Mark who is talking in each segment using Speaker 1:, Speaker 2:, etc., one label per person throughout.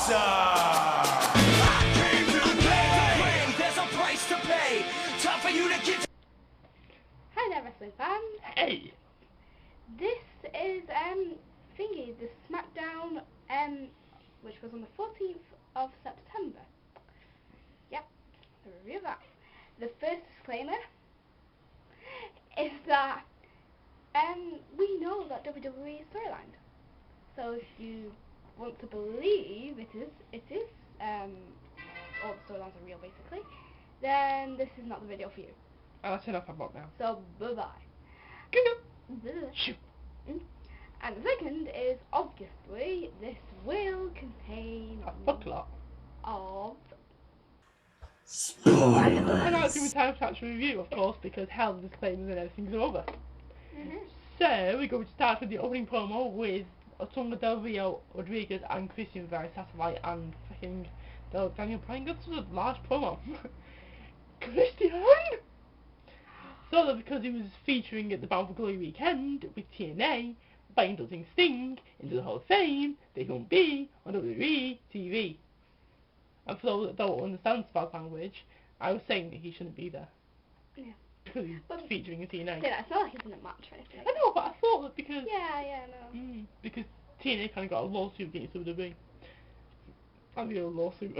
Speaker 1: I came to play. There's a price to pay. Time for you to get.
Speaker 2: Hi there, wrestling fans.
Speaker 3: Hey!
Speaker 2: This is thingy, the Smackdown, which was on the 14th of September. Yep, a review of that. The first disclaimer is that we know that WWE is storylined. So if you want to believe it is all the storylines are real basically, then this is not the video for you.
Speaker 3: I'll turn off my bot now.
Speaker 2: So bye bye.
Speaker 3: Shoot.
Speaker 2: And the second is obviously this will contain
Speaker 3: A fuck lot.
Speaker 2: of
Speaker 3: I'm not doing time to actual review, of course, because hell, the disclaimers and everything's over. So we're going to start with the opening promo with Otunga Del Rio, Rodriguez, and Christian via satellite, and fucking Daniel Bryan. That's such a large promo. Christian! So that because he was featuring at the Bound for Glory weekend with TNA, by inducting Sting into the Hall of Fame, they won't be on WWE TV. And for those that don't understand Spanish language, I was saying that he shouldn't be there.
Speaker 2: Yeah.
Speaker 3: Because he's featuring in TNA.
Speaker 2: Yeah, it's not like he's in a match or anything.
Speaker 3: I know, but I thought that because...
Speaker 2: Yeah, no.
Speaker 3: Because TNA kind of got a lawsuit against WWE. I'll be a lawsuit.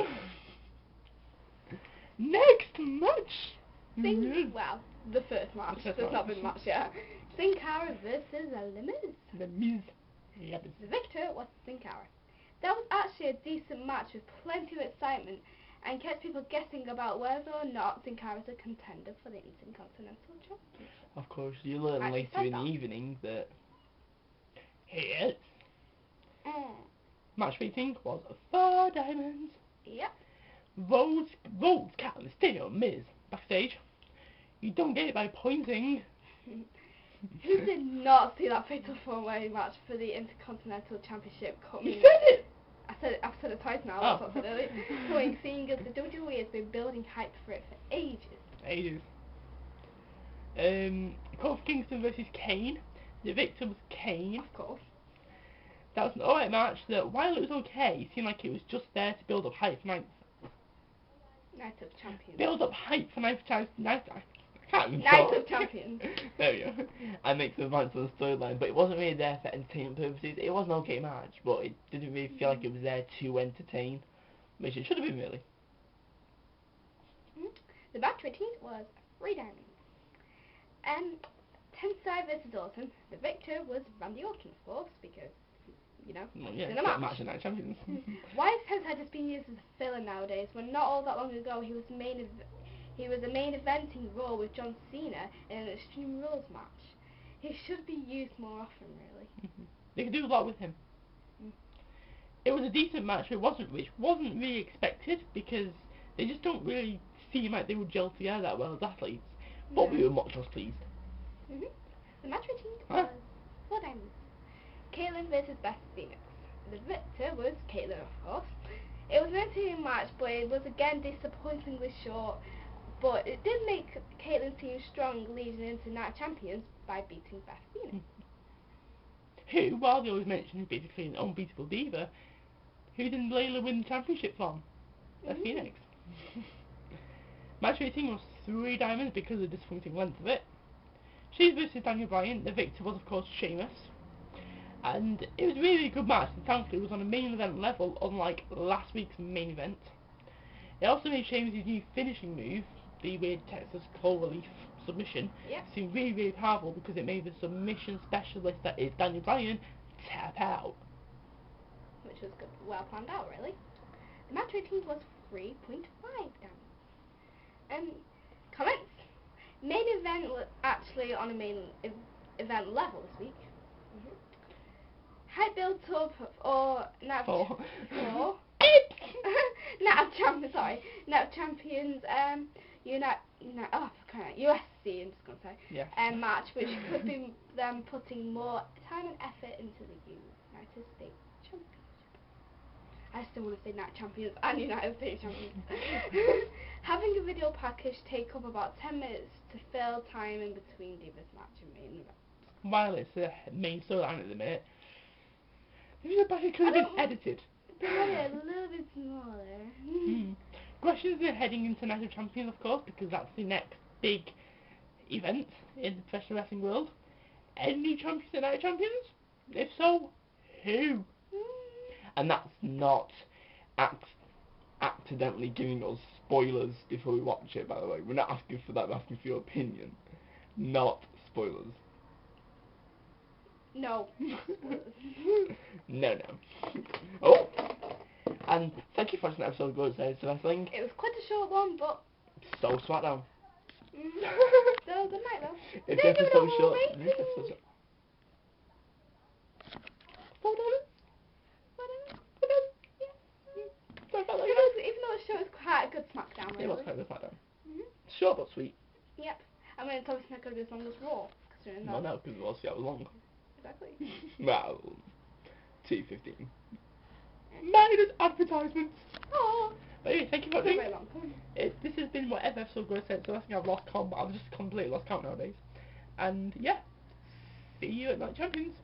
Speaker 3: Next match!
Speaker 2: Well, the first match. There's not been much yet. Sin Cara versus The Miz.
Speaker 3: The Miz. Yeah,
Speaker 2: The victor was Sin Cara. That was actually a decent match with plenty of excitement and kept people guessing about whether or not Sin Cara is a contender for the Intercontinental Championship.
Speaker 3: Of course, you learn later in the evening that he is. Match rating was 4 diamonds.
Speaker 2: Yep.
Speaker 3: Rose Cat Mysterio Miz backstage. You don't get it by pointing.
Speaker 2: Who did not see that fatal four-way match for the Intercontinental Championship coming?
Speaker 3: You said it!
Speaker 2: I've said it twice now, that's what I said earlier. Coming, seeing as the WWE has been building hype for it for ages.
Speaker 3: Kofi Kingston versus Kane. The victor was Kane.
Speaker 2: Of course.
Speaker 3: That was an alright match that, while it was okay, it seemed like it was just there to build up hype for Night
Speaker 2: of Champions.
Speaker 3: Build up hype for Night of
Speaker 2: Champions.
Speaker 3: There we go. And make the match on the storyline, but it wasn't really there for entertainment purposes. It was an okay match, but it didn't really feel like it was there to entertain, which it should have been really.
Speaker 2: The match rating was 3 diamonds. Tensai versus Orton. The victor was Randy Orton, of course, because
Speaker 3: yeah,
Speaker 2: in a match
Speaker 3: of Night Champions.
Speaker 2: Why is Tensai just being used as a filler nowadays? When not all that long ago he was a main eventing Raw with John Cena in an Extreme Rules match. He should be used more often, really.
Speaker 3: They could do a lot with him. It was a decent match, which wasn't really expected, because they just don't really seem like they would gel together that well as athletes. But we were much less pleased.
Speaker 2: The match rating was 4 diamonds. Caitlyn versus Beth Phoenix. The victor was Caitlyn, of course. It was an entertaining match, but it was again disappointingly short. But it did make Caitlyn seem strong leading into Night of Champions by beating Beth Phoenix.
Speaker 3: Who, while they always mention is basically an unbeatable diva, who didn't Layla win the championship from? Beth Phoenix. Match rating was 3 diamonds because of the disappointing length of it. Sheamus versus Daniel Bryan. The victor was of course Sheamus. And it was a really good match, and thankfully it was on a main event level, unlike last week's main event. It also made Sheamus' new finishing move, the weird Texas Cloverleaf submission, seem really, really powerful because it made the submission specialist that is Daniel Bryan tap out.
Speaker 2: Which was good, well planned out, really. The match rating was 3.5 diamonds. Comments? Main event was actually on a main event level this week. Hype built up for Night of Champions, USC, I'm just going to say, match, which could be them putting more time and effort into the United States Championship. I still want to say Night Champions and United States Champions. Having a video package take up about 10 minutes to fill time in between Divas match and main event.
Speaker 3: While it's the main storyline at the minute, maybe the package could have been edited.
Speaker 2: Probably a little bit smaller.
Speaker 3: Questions are heading into Night of Champions, of course, because that's the next big event in the professional wrestling world. Any new champions at Night of Champions? If so, who? And that's not accidentally giving us spoilers before we watch it, by the way. We're not asking for that, we're asking for your opinion. Not spoilers.
Speaker 2: No.
Speaker 3: No. Oh! And thank you for watching the episode of GorgeousElliotts Wrestling.
Speaker 2: It was quite a short one, but...
Speaker 3: So Smackdown.
Speaker 2: So, good night, though.
Speaker 3: It's
Speaker 2: Thank you
Speaker 3: episode
Speaker 2: for
Speaker 3: short.
Speaker 2: watching.
Speaker 3: This episode short.
Speaker 2: Even though the show is quite a good Smackdown, really.
Speaker 3: It was quite a good Smackdown. Short but sweet.
Speaker 2: Yep. I mean, it's obviously not going to be as long as Raw, considering that.
Speaker 3: Well, no, because it was 3 hours long.
Speaker 2: Exactly.
Speaker 3: Well, 2:15. Minus advertisements.
Speaker 2: Oh.
Speaker 3: But anyway, thank you for
Speaker 2: Not
Speaker 3: watching.
Speaker 2: very long.
Speaker 3: This has been whatever episode GorgeousElliotts Wrestling. I've lost count, but I've just completely lost count nowadays. And yeah, see you at Night Champions.